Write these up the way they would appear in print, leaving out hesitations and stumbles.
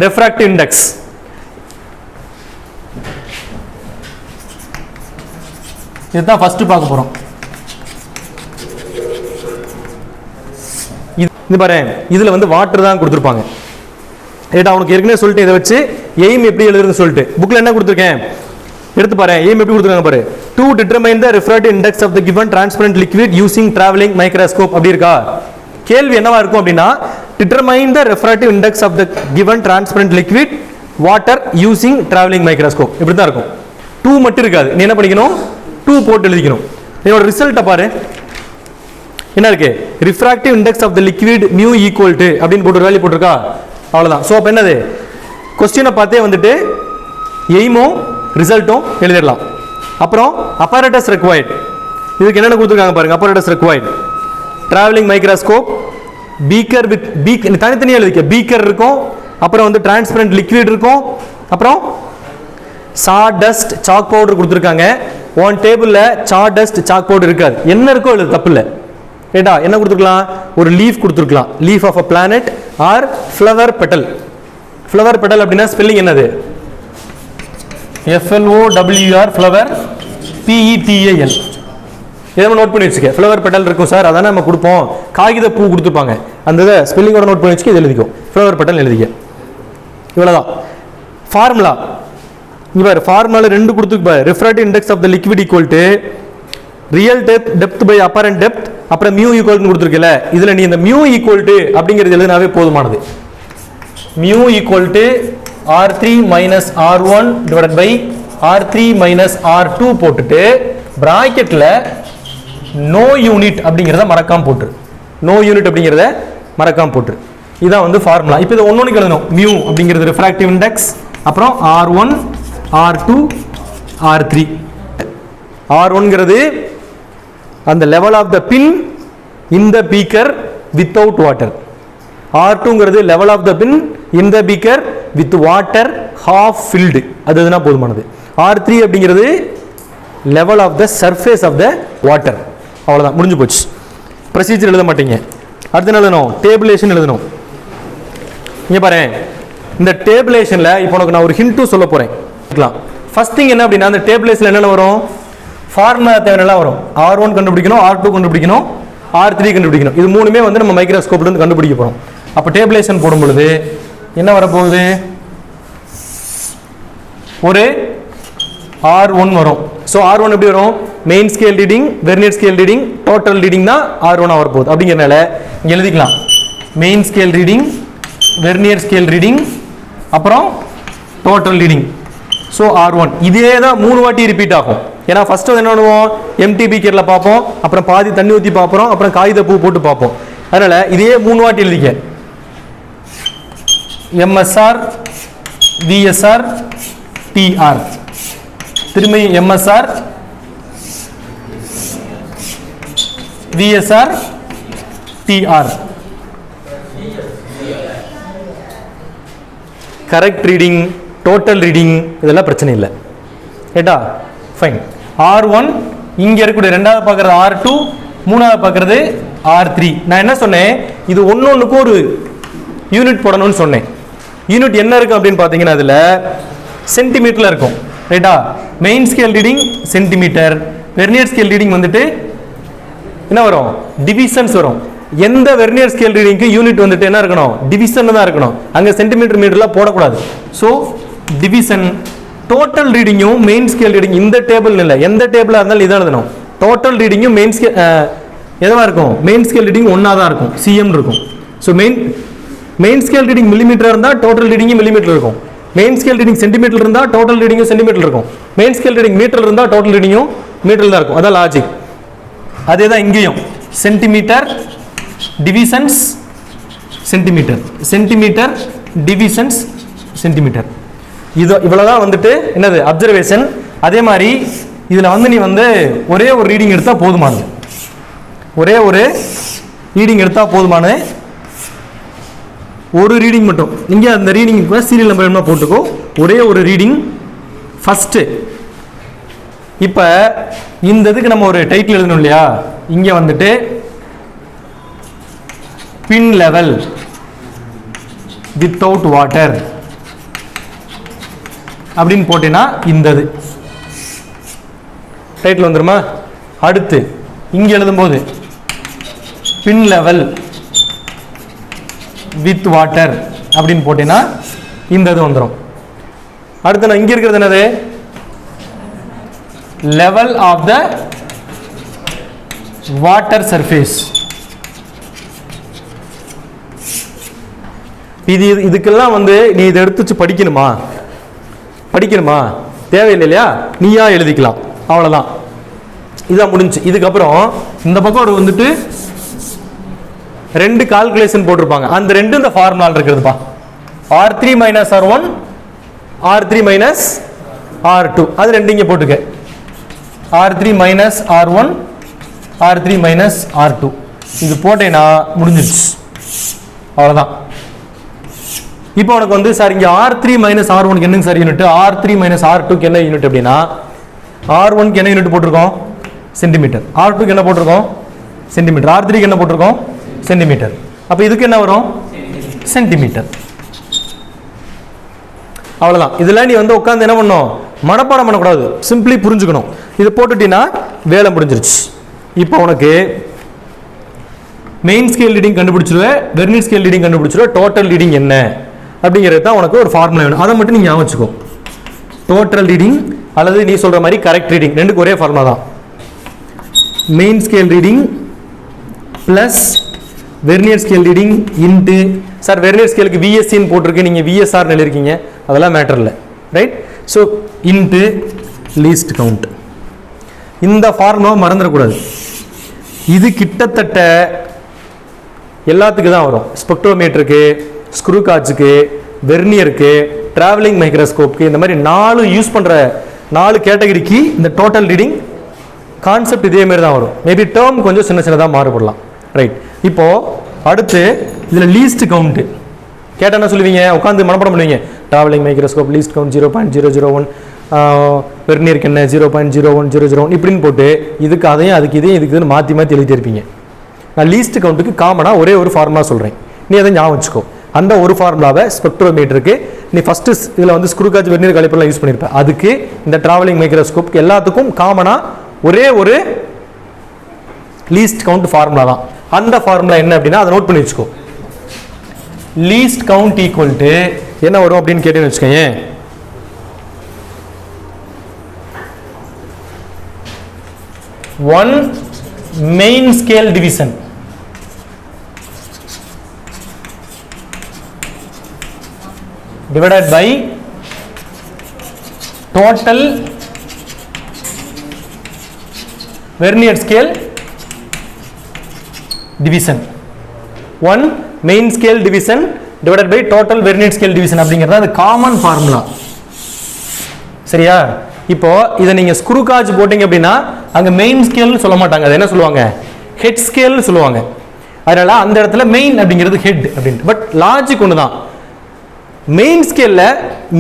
refractive index. இதுதான் first பார்க்க போறோம். இது பாரு, இதுல வந்து வாட்டர் தான் கொடுத்துருப்பாங்க. ஏடா உனக்கு ஏற்கனவே சொல்லிட்டு இதை வச்சு எய்ம் எப்படி எழுதுறதுன்னு சொல்லிட்டு புக்ல என்ன கொடுத்துருக்கேன் எடுத்து பாரு. எய்ம் எப்படி கொடுத்துருக்காங்க பாரு. To determine the refractive index of the given transparent liquid using traveling microscope அப்படி இருக்கா? கேள்வி என்னவா இருக்கும் அப்படின்னா determine the refractive index of the given transparent liquid water using traveling microscope இப்படி தான் இருக்கும். 2 மட்டும் இருக்காது. நீ என்ன பண்ணிக்கணும் 2 போட்டு எழுதிக்கணும். இதோட ரிசல்ட்டை பாரு என்ன இருக்கு. refractive index of the liquid mu equal to அப்படின்னு போட்டு வேல்யூ போட்டுருக்கா அவ்வளவுதான். ஸோ அப்போ என்னது கொஸ்டினை பார்த்தே வந்துட்டு எய்மும் ரிசல்ட்டும் எழுதிடலாம். அப்புறம் apparatus required இதுக்கு என்னென்ன கொடுத்துருக்காங்க பாருங்க. apparatus required traveling microscope beaker with beaker தனித்தனியாக எழுதிக்க. பீக்கர் இருக்கும், அப்புறம் வந்து டிரான்ஸ்பரண்ட் லிக்விட் இருக்கும், அப்புறம் சாடஸ்ட் சாக் பவுடர் கொடுத்துருக்காங்க. ஒன் டேபிளில் சாடஸ்ட் சாக் பவுடர் இருக்காது. என்ன இருக்கோ எழுது தப்பு இல்லை. ரைட்டா? என்ன கொடுத்துருக்கலாம்? ஒரு லீஃப் கொடுத்துருக்கலாம். Leaf of a planet or flower petal. Flower petal அப்படின்னா ஸ்பெல்லிங் என்னது? FLOWER flower PETAL. இதை நோட் பண்ணி வச்சுக்க. ஃப்ளவர் பெட்டல் இருக்கும் சார், அதானே நம்ம கொடுப்போம். காகித பூ கொடுத்துருப்பாங்க, அந்த இதை ஸ்பெல்லிங்கோட நோட் பண்ணி வச்சுக்க. இது எழுதிக்கோ, ஃப்ளவர் பெட்டல் எழுதிக்க. இவ்வளோதான் ஃபார்முலா. இங்கே பாரு, ஃபார்முலா 2 கொடுத்துருக்கு. refractive index of the liquid equal to real depth by apparent depth, அப்புறம் mu equal னு கொடுத்துருக்கல. இதில் நீ இந்த mu equal to அப்படிங்கிறது எழுதினாவே போதுமானது. mu equal to R3 minus R1 divided by R3 minus R2 போட்டுட்டு பிராக்கெட்டில் no unit அப்படிங்கிறத மறக்காம போட்டுரு. no unit அப்படிங்கிறத மறக்காம போட்டுரு. இதான் வந்து ஃபார்முலா. இப்போ இதை ஒன்னொன்று எழுதணும். mu அப்படிங்கிறது refractive index, அப்புறம் R1 R2 R3. R1ங்கிறது அந்த level of the pin in the beaker without water. R2ங்கிறது level of the pin in the beaker with water half filled. அதுனா போதுமானது. R3 அப்படிங்கிறது level of the surface of the water. அவ்வளவுதான், முடிஞ்சு போச்சு. Procedure எழுத மாட்டீங்க. அடுத்து எழுதணும் டேபிளேஷன் எழுதணும். இங்க பாரு, இந்த டேபிளேஷன்ல இப்போ உனக்கு நான் ஒரு ஹிண்ட் சொல்ல போறேன். ஃபர்ஸ்ட் திங் என்ன அப்படின்னா, அந்த டேபிளேஷன்ல என்னென்ன வரும்? ஃபார்முலா தேவையெல்லாம் வரும். R1 கண்டுபிடிக்கணும், R2 கண்டுபிடிக்கணும், R3 கண்டுபிடிக்கணும். இது மூணுமே வந்து நம்ம மைக்ரோஸ்கோப்ல இருந்து கண்டுபிடிக்க போறோம். அப்போ டேபிளேஷன் போடும் பொழுது என்ன வரப்போகுது? ஒரு R1 வரும். ஸோ R1 எப்படி வரும்? Main scale reading, vernier scale reading, total reading தான் R1 வரப்போகுது. அப்படிங்கிறனால இங்கே எழுதிக்கலாம் main scale reading, vernier scale reading, அப்புறம் டோட்டல் ரீடிங். ஸோ R1 இதே தான் 3 வாட்டி ரிப்பீட் ஆகும். ஏன்னா ஃபர்ஸ்ட் என்ன பண்ணுவோம்? எம்டி பீக்கரில் பார்ப்போம், அப்புறம் பாதி தண்ணி ஊற்றி பார்ப்போம், அப்புறம் காகித பூ போட்டு பார்ப்போம். அதனால இதே 3 வாட்டி எழுதிக்க. MSR VSR TR, திரும்பி MSR VSR TR. Correct reading, total reading இதெல்லாம் பிரச்சனை இல்லை. ரைட்டா? ஃபைன். R1 இங்க இருக்கக்கூடிய ரெண்டாவது பார்க்கறது R2, மூணாவது பார்க்கறது R3. நான் என்ன சொன்னேன்? இது ஒன்னொன்னுக்கு ஒரு யூனிட் போடணும்னு சொன்னேன். யூனிட் என்ன இருக்கும் அப்படின்னு பார்த்தீங்கன்னா அதில் சென்டிமீட்டர்ல இருக்கும். ரைட்டா? Main scale reading centimetre, vernier scale reading வந்துட்டு என்ன வரும்? டிவிஷன்ஸ் வரும். எந்த வெர்னியர் ஸ்கேல் ரீடிங்க்கு யூனிட் வந்துட்டு என்ன இருக்கணும்? டிவிஷன் தான் இருக்கணும். அங்கே சென்டிமீட்டர் மீட்டர்லாம் போடக்கூடாது. So division. டோட்டல் ரீடிங்கும் மெயின் ஸ்கேல் ரீடிங் இந்த டேபிள் இல்லை, எந்த டேபிளாக இருந்தாலும் இதான் எழுதணும். டோட்டல் ரீடிங்கும் மெயின் ஸ்கேல் எதுவாக இருக்கும்? மெயின் ஸ்கேல் ரீடிங் ஒன்றா தான் இருக்கும், சிஎம் இருக்கும். So main scale reading millimetre இருந்தால் டோட்டல் ரீடிங்கும் மில்லிமீட்டர் இருக்கும். மெயின் ஸ்கேல் ரீடிங் சென்டிமீட்டர் இருந்தால் டோட்டல் ரீடிங்கும் சென்டிமீட்டர் இருக்கும். மெயின் ஸ்கேல் ரீடிங் மீட்டர் இருந்தால் டோட்டல் ரீடிங்கும் மீட்டர் தான் இருக்கும். அதான் லாஜிக். அதே தான் இங்கேயும். Centimetre divisions centimetre, centimetre divisions centimetre. இது இவ்வளவுதான் வந்துட்டு என்னது அப்சர்வேஷன். அதே மாதிரி இதுல வந்து நீ வந்து ஒரே ஒரு ரீடிங் எடுத்தா போதுமானது. ஒரே ஒரு ரீடிங் எடுத்தா போதுமானது. ஒரு ரீடிங் மட்டும் இங்கே அந்த ரீடிங் சீரியல் நம்பர் என்ன போட்டுக்கோ. ஒரே ஒரு ரீடிங் ஃபர்ஸ்ட். இப்போ இந்த இதுக்கு நம்ம ஒரு டைட்டில் எழுதணும் இல்லையா? இங்கே வந்துட்டு பின் லெவல் வித்தவுட் வாட்டர் அப்படின்னு போட்டேன்னா இந்தது டைட்டில் வந்துருமா? அடுத்து இங்கே எழுதும்போது பின் லெவல் வித் வாட்டர் அப்படின்னு போட்டேன்னா இந்த இது வந்துடும். அடுத்து நான் இங்கே இருக்கிறது என்னது? Level of the water surface. இதுக்கெல்லாம் வந்து நீ இதை எடுத்து வச்சு படிக்கணுமா தேவையில்லை இல்லையா? நீயா எழுதிக்கலாம், அவ்வளோதான். இதான் முடிஞ்சு. இதுக்கப்புறம் இந்த பக்கம் ஒரு வந்துட்டு 2 கால்குலேஷன் போட்டிருப்பாங்க. அந்த 2 இந்த ஃபார்முலால இருக்கிறதுப்பா. R3 - R1 R3 - R2 அது 2 இங்கே போட்டுக்க. R3 - R1 R3 - R2 இது போட்டேன்னா முடிஞ்சிருச்சு, அவ்வளோதான். இப்போ உனக்கு வந்து சார் இங்கே R3 - R1 என்னங்க சார் யூனிட்? R3 - R2 என்ன யூனிட் அப்படின்னா R1 என்ன யூனிட் போட்டிருக்கோம்? சென்டிமீட்டர். R2 என்ன போட்டிருக்கோம்? சென்டிமீட்டர். R3 என்ன போட்டிருக்கோம்? சென்டிமீட்டர். அப்போ இதுக்கு என்ன வரும்? சென்டிமீட்டர். அவ்வளோதான். இதெல்லாம் நீ வந்து உட்காந்து என்ன பண்ணணும்? மனப்பாடம் பண்ணக்கூடாது, சிம்பிளி புரிஞ்சுக்கணும். இதை போட்டுட்டீங்கன்னா வேலை முடிஞ்சிருச்சு. இப்போ உனக்கு மெயின் ஸ்கேல் ரீடிங் கண்டுபிடிச்சிருவேன், வெர்னியர் ஸ்கேல் ரீடிங் கண்டுபிடிச்சிருவேன், டோட்டல் ரீடிங் என்ன அப்படிங்கிறது தான் உனக்கு ஒரு ஃபார்முலா வேணும். அதை மட்டும் நீங்கள் ஞாபகம் வச்சுக்கோ. டோட்டல் ரீடிங் அல்லது நீ சொல்கிற மாதிரி கரெக்ட் ரீடிங் ரெண்டுக்கு ஒரே ஃபார்முலா தான். Main scale reading plus vernier scale reading into sir vernier ஸ்கேலுக்கு விஎஸ்சின்னு போட்டிருக்கு, நீங்கள் விஎஸ்ஆர்னு எழுதிருக்கீங்க, அதெல்லாம் மேட்டர் இல்லை, right? So into least count. இந்த ஃபார்முலாவை மறந்துடக்கூடாது. இது கிட்டத்தட்ட எல்லாத்துக்கும் தான் வரும். ஸ்பெக்ட்ரோமீட்டருக்கு, ஸ்க்ரூ காட்சுக்கு, வெர்னியருக்கு, டிராவலிங் மைக்ரோஸ்கோப்புக்கு, இந்த மாதிரி 4 யூஸ் பண்ணுற 4 கேட்டகரிக்கு இந்த டோட்டல் ரீடிங் கான்செப்ட் இதே மாதிரி தான் வரும். மேபி டேர்ம் கொஞ்சம் சின்னதாக மாறுபடலாம், ரைட்? இப்போ அடுத்து இதில் லீஸ்ட் கவுண்ட்டு கேட்டால் என்ன சொல்லுவீங்க? உட்காந்து மனப்பாடம் பண்ணுவீங்க. டிராவலிங் மைக்ரோஸ்கோப் லீஸ்ட் கவுண்ட் 0.001, வெர்னியருக்கு என்ன 0.0100 இப்படின்னு போட்டு இதுக்கு அதையும் அதுக்கு இதையும் இதுக்கு இதுன்னு மாற்றி எழுதி இருப்பீங்க. நான் லீஸ்ட் கவுண்ட்டுக்கு காமனாக ஒரே ஒரு ஃபார்முலா சொல்கிறேன், நீ அதை ஞாபகம் வச்சுக்கோ. அந்த ஒரு ஃபார்முலாவை ஸ்பெக்ட்ரோமீட்டருக்கு நீ ஃபஸ்ட்டு இதில் வந்து ஸ்க்ரூ காட்ச் வெர்னியர் காலிப்பர்லாம் யூஸ் பண்ணியிருப்பேன். அதுக்கு இந்த டிராவலிங் மைக்ரோஸ்கோப் எல்லாத்துக்கும் காமனாக ஒரே ஒரு லீஸ்ட் கவுண்ட் ஃபார்முலா தான். அந்த ஃபார்முலா என்ன அப்படின்னா அதை நோட் பண்ணி வச்சுக்கோ. லீஸ்ட் கவுண்ட் ஈக்குவல் டு என்ன வரும் அப்படின்னு கேட்டேன்னு வச்சுக்கோங்க. One main scale division divided by total vernier scale division. One main scale division divided by total vernier scale division அப்படிங்கிறது அது காமன் ஃபார்முலா, சரியா? இப்போ இதை நீங்க ஸ்க்ரூ காஜ் போட்டீங்க அப்படின்னா அங்க மெயின் ஸ்கேல்னு சொல்ல மாட்டாங்க, அது என்ன சொல்லுவாங்க? ஹெட் ஸ்கேல்னு சொல்லுவாங்க. அதனால அந்த இடத்துல மெயின் அப்படிங்கிறது ஹெட் அப்படின்ட்டு. பட் லாஜிக் ஒன்று தான். மெயின் ஸ்கேல்ல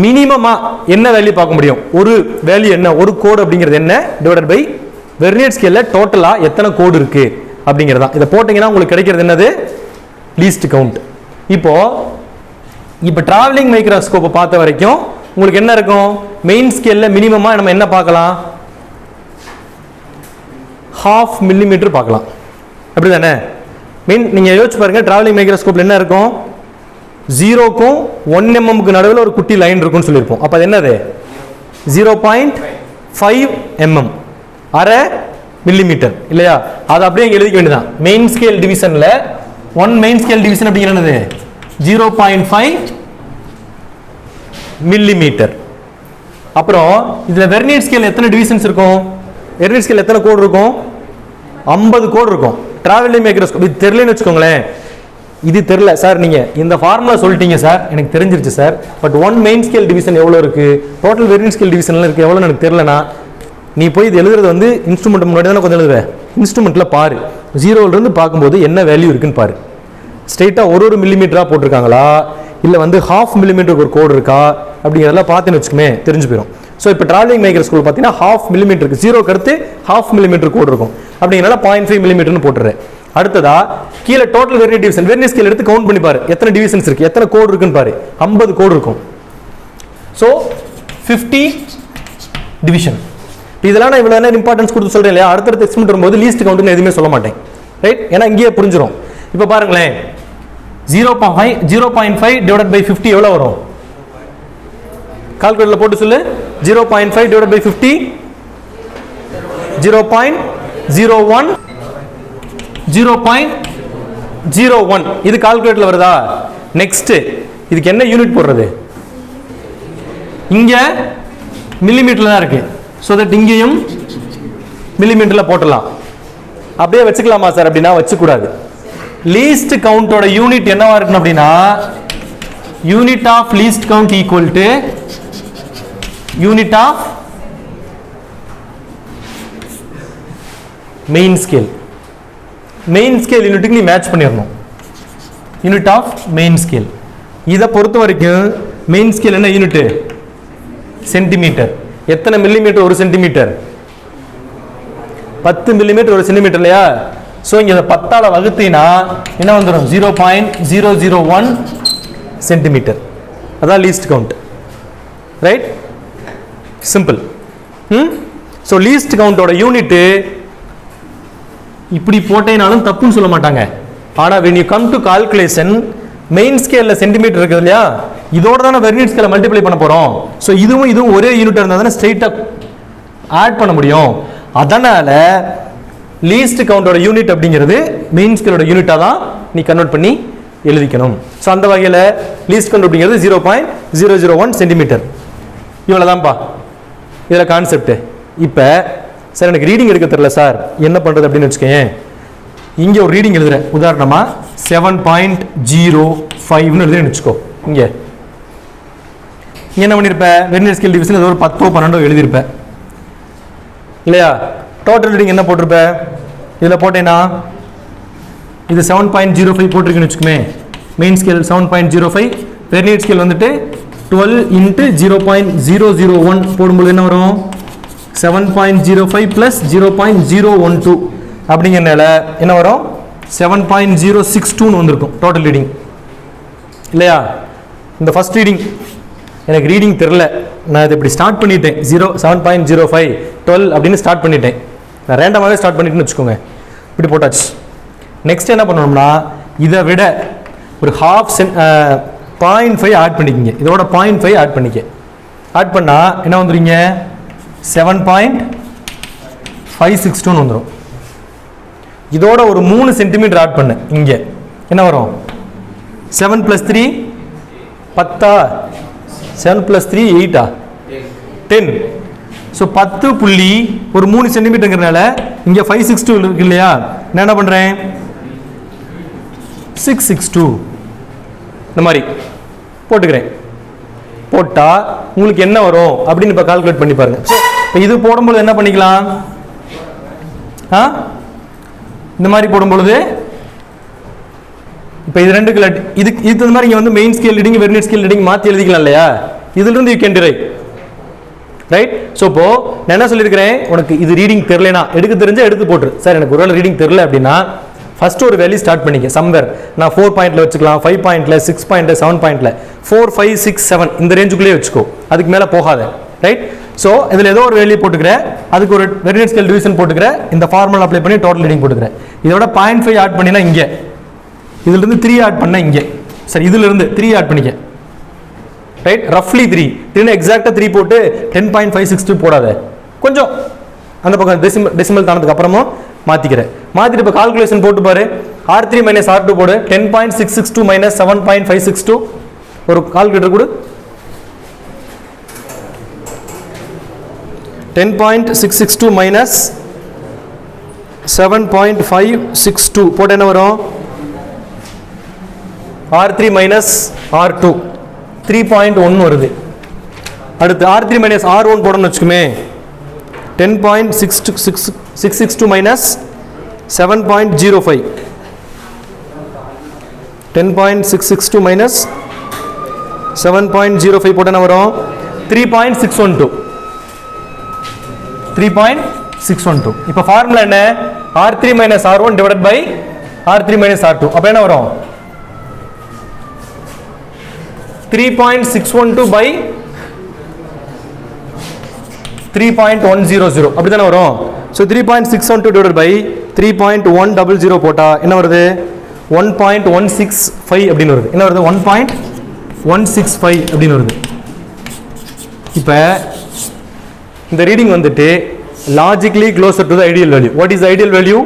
மினிமமா என்ன வேல்யூ பார்க்க முடியும்? ஒரு வேல்யூ என்ன, ஒரு கோடு அப்படிங்கிறது என்ன டிவைடட் பை வெர்னியர் ஸ்கேல்ல டோட்டலா எத்தனை கோடு இருக்கு அப்படிங்கிறதா. இதை போட்டீங்கன்னா உங்களுக்கு கிடைக்கிறது என்னது? Least count. இப்போ டிராவலிங் மைக்ரோஸ்கோப்பை பார்த்த வரைக்கும் உங்களுக்கு என்ன இருக்கும்? மெயின் ஸ்கேல்ல மினிமமா நம்ம என்ன பார்க்கலாம்? 0.5 மில்லிமீட்டர் பார்க்கலாம், அப்படிதானே? நீங்க யோசிச்சு பாருங்க, டிராவலிங் மைக்ரோஸ்கோப்ல என்ன இருக்கும்? 0க்கும் 1 mm நடுவில் ஒரு குட்டி லைன் இருக்கும்னு சொல்லியிருப்போம். அப்போ அது என்னது? 0.5 mm, அரை மில்லிமீட்டர் இல்லையா? அது அப்படியே இங்கே எழுதிக்க வேண்டியதான். மெயின் ஸ்கேல் டிவிஷன்ல 1 மெயின் ஸ்கேல் டிவிஷன் அப்படிங்கிறது 0.5 மில்லிமீட்டர். அப்புறம் இதுல வெர்னியர் ஸ்கேல் எத்தனை டிவிஷன்ஸ் இருக்கும்? வெர்னியர் ஸ்கேல் எத்தனை கோடு இருக்கும்? 50 கோடு இருக்கும். டிராவலிங் மைக்ரோஸ்கோப் இது தெரியலன்னு வச்சுக்கோங்களேன். இது தெரியல சார், நீங்க இந்த ஃபார்முலா சொல்லிட்டீங்க சார், எனக்கு தெரிஞ்சிருச்சு sir, but 1 main scale division எவ்வளோ இருக்கு, டோட்டல் வெர்னியர் ஸ்கேல் டிவிஷன்ல இருக்கு எவ்வளோன்னு எனக்கு தெரியலனா, நீ போய் இது எழுதுறது வந்து இன்ஸ்ட்ருமெண்ட் முன்னாடி தானே கொஞ்சம் எழுதுவேன். இன்ஸ்ட்ருமெண்ட்ல பாரு, 0லேருந்து பார்க்கும்போது என்ன வேல்யூ இருக்குன்னு பாரு. ஸ்ட்ரெயிட்டா ஒரு மில்லிமீட்டரா போட்டிருக்காங்களா, இல்லை வந்து 0.5 மில்லிமீட்டருக்கு ஒரு கோடு இருக்கா அப்படிங்கிறதெல்லாம் பார்த்துன்னு வச்சுக்கோமே, தெரிஞ்சு போயிடும். ஸோ இப்போ டிராவலிங் மைக்ரோஸ்கோப் பார்த்தீங்கன்னா 0.5 மில்லிமீட்டருக்கு 0க்கு அடுத்து 0.5 மில்லிமீட்டர் கோடு இருக்கும். அப்படிங்கிறனால 0.5 மில்லிமீட்டர்னு போட்டுறேன். அடுத்ததா கீழே total vernier division, vernier scale எடுத்து கவுண்ட் பண்ணி பாரு, எத்தனை டிவிஷன்ஸ் இருக்கு, எத்தனை கோடு இருக்குன்னு பாரு. 50 கோடு இருக்கும். So 50 division. இதெல்லாம் நான் இவ்வளோ நேரம் இம்பார்ட்டன்ஸ் கொடுத்து சொல்கிறேன் இல்லையா, அடுத்தடுத்த எக்ஸ்பெரிமெண்ட் வரும்போது லீஸ்ட் கவுண்ட்னு எதுவுமே சொல்ல மாட்டேன். ரைட், ஏன்னா இங்கேயே புரிஞ்சிடும். இப்போ பாருங்களேன், 0.5 டிவைடட் பை 50 எவ்வளோ வரும்? கால்குலேட்டரில் போட்டு சொல்லு. 0.5 டிவைடட் பை 50 0.01 0.01. இது கால்குலேட்டர்ல வருதா? நெக்ஸ்ட் இதுக்கு என்ன யூனிட் போடுறது? இங்க மில்லிமீட்டர்ல தான் இருக்கு. சோ தட் இங்கேயும் மில்லிமீட்டர்ல போடலாம். அப்படியே வச்சுக்கலாமா சார் அப்படின்னா வச்சுக்கூடாது. லீஸ்ட் கவுண்டோட யூனிட் என்னவா இருக்கணும் அப்படின்னா, unit of least count equal to unit of main scale. Main scale யூனிட்டுக்கு நீ மேட்ச் பண்ணிடணும். Unit of main scale. இதை பொறுத்த வரைக்கும் மெயின் ஸ்கேல் என்ன யூனிட்? சென்டிமீட்டர். எத்தனை மில்லிமீட்டர் ஒரு சென்டிமீட்டர்? 10 மில்லிமீட்டர் ஒரு சென்டிமீட்டர் இல்லையா? ஸோ இங்கே 10ஆல வகுத்தீங்கன்னா என்ன வந்துடும்? 0.001 சென்டிமீட்டர். அதான் least count. Right, simple. So least கவுண்டோட யூனிட்டு இப்படி போட்டேனாலும் தப்புன்னு சொல்ல மாட்டாங்க. ஆனால் when you come to calculation, main ஸ்கேலில் சென்டிமீட்டர் இருக்குது இல்லையா, இதோட தானே வெர்னியர் ஸ்கேலை மல்டிப்ளை பண்ண போகிறோம். ஸோ இதுவும் ஒரே யூனிட்டாக இருந்தால் தானே ஸ்ட்ரெயிட்டாக ஆட் பண்ண முடியும். அதனால் லீஸ்ட் கவுண்டோட யூனிட் அப்படிங்கிறது மெயின் ஸ்கேலோட யூனிட்டாக தான் நீ கன்வெர்ட் பண்ணி எழுதிக்கணும். ஸோ அந்த வகையில் லீஸ்ட் கவுண்ட் அப்படிங்கிறது 0.001 சென்டிமீட்டர். இவ்வளோ தான்ப்பா இதில் கான்செப்ட். இப்போ சார் எனக்கு ரீடிங் எடுக்க தெரியல சார், என்ன பண்ணுறது அப்படின்னு வச்சுக்கேன். இங்கே ஒரு ரீடிங் எழுதுறேன், உதாரணமாக 7.05ன்னு எழுதுறேன்னு வச்சுக்கோ. இங்கே என்ன பண்ணியிருப்பேன்? வெர்னியர் ஸ்கேல் டிவிஷன் ஏதோ ஒரு 10 12 எழுதியிருப்பேன் இல்லையா? டோட்டல் ரீடிங் என்ன போட்டிருப்பேன்? இதில் போட்டேன்னா இது 7.05 போட்டிருக்குன்னு வச்சுக்கோமே. மெயின் ஸ்கேல் 7.05, வெர்னியர் ஸ்கேல் வந்துட்டு 12 × 0.001 போடும்போது என்ன வரும்? 7.05 + 0.012 அப்படிங்கிறனால என்ன வரும்? 7.062 வந்திருக்கும் டோட்டல் ரீடிங் இல்லையா? இந்த ஃபர்ஸ்ட் ரீடிங் எனக்கு ரீடிங் தெரில, நான் இதை இப்படி ஸ்டார்ட் பண்ணிட்டேன். 7.05 12 அப்படின்னு ஸ்டார்ட் பண்ணிட்டேன். நான் ரேண்டமாகவே ஸ்டார்ட் பண்ணிட்டேன்னு வச்சுக்கோங்க. இப்படி போட்டாச்சு. நெக்ஸ்ட் என்ன பண்ணணும்னா, இதை விட ஒரு 0.5 ஆட் பண்ணிக்கிங்க. இதோட 0.5 ஆட் பண்ணிக்க. ஆட் பண்ணால் என்ன வந்துடுங்க? 7.562 வந்துடும். இதோட ஒரு 3 சென்டிமீட்டர் ஆட் பண்ணு. இங்கே என்ன வரும்? 7 + 3 10. 7 + 3 8. 10. ஸோ 10 புள்ளி ஒரு 3 சென்டிமீட்டருங்கிறனால இங்கே 562 இருக்கு இல்லையா? நான் என்ன பண்ணுறேன்? 662 இந்த மாதிரி போட்டுக்கிறேன். போட்டால் உங்களுக்கு என்ன வரும் அப்படின்னு இப்போ கால்குலேட் பண்ணி பாருங்க. இப்போ இது போடும்போது என்ன பண்ணிக்கலாம்? இந்த மாதிரி போடும்பொழுது இப்போ இது ரெண்டுக்குள்ள இதுக்கு இந்த மாதிரி இங்கே வந்து main scale reading vernier scale reading மாற்றி எழுதிக்கலாம் இல்லையா? இதுலேருந்து you can drive. Right. So இப்போ நான் என்ன சொல்லியிருக்கிறேன், உனக்கு இது ரீடிங் தெரிலனா எடுக்க தெரிஞ்சா எடுத்து போட்டுரு. சார் எனக்கு ஒருவேளை ரீடிங் தெரில அப்படின்னா ஃபர்ஸ்ட் ஒரு வேல்யூ ஸ்டார்ட் பண்ணிக்க. சம்வேர் நான் 4 பாயிண்ட்ல வச்சுக்கலாம், 5 பாயிண்ட்ல, 6 பாயிண்ட்ல, 7 பாயிண்ட்ல, 4 5 6 7 இந்த ரேஞ்சுக்குள்ளேயே வச்சுக்கோ. அதுக்கு மேலே போகாத. ரைட். ஸோ இதில் ஏதோ ஒரு வேல்யூ போட்டுக்கிறேன், அதுக்கு ஒரு வெர்னியர் ஸ்கேல் டிவிஷன் போட்டுக்கிறேன், இந்த ஃபார்முலா அப்ளை பண்ணி டோட்டல் ரீடிங் போட்டுக்கிறேன். இதோட 0.5 ஆட் பண்ணினா இங்கே, இதுலேருந்து 3 ஆட் பண்ண இங்கே. சரி, இதுலேருந்து 3 ஆட் பண்ணிக்க. ரைட். ரஃப்லி 3 எக்ஸாக்டாக 3 போட்டு 10.562 போடாத. கொஞ்சம் அந்த பக்கம் டெசிமல் தானதுக்கு அப்புறமும் மாற்றிக்கிறேன். மாற்றிட்டு இப்போ கால்குலேஷன் போட்டு பாரு. R3 - R2 போடு. 10.662 - 7.562 ஒரு கால்குலேட்டர் கொடு. 10.662 - 7.562 போட்டு என்ன வரும்? R3 - R2 3.1 வருது. அடுத்து R3 - R1 போடணும்னு வச்சுக்கோமே. 10.662 - 7.05 10.662 - 7.05 போட்டு என்ன வரும்? 3.612 3.612. இப்போ ஃபார்முலா என்ன? R3 - R1 divided by R3 - R2. அப்போ என்ன வரும்? 3.612 by 3.100 அப்படி தானே வரும். ஸோ 3.612 divided by 3.100 போட்டால் என்ன வருது 1.165 அப்படின்னு வருது. என்ன வருது 1.165 அப்படின்னு வருது. இப்போ இந்த ரீடிங் வந்துட்டு logically closer to the ideal value. What is ideal value?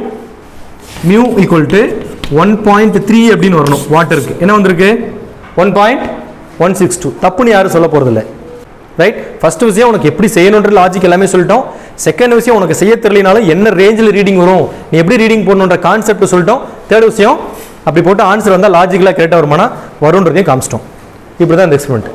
Mu equal to 1.3 அப்படின்னு வரணும் வாட்டருக்கு. என்ன வந்திருக்கு 1.162. தப்புன்னு யாரும் சொல்ல போகிறதில்ல. ரைட், ஃபர்ஸ்ட் விஷயம் உனக்கு எப்படி செய்யணுன்ற லாஜிக் எல்லாமே சொல்லிட்டோம். செகண்ட் விஷயம் உனக்கு செய்ய தெரியலனாலும் என்ன ரேஞ்சில் ரீடிங் வரும், நீ எப்படி ரீடிங் போடணுன்ற கான்செப்ட் சொல்லிட்டோம். தேர்ட் விஷயம் அப்படி போட்டு ஆன்சர் வந்தால் லாஜிக்கலாக கரெக்டாக வருமானா வரும்ன்றதையும் காமிச்சிட்டோம். இப்படி தான் இந்த எக்ஸ்பெரிமெண்ட்.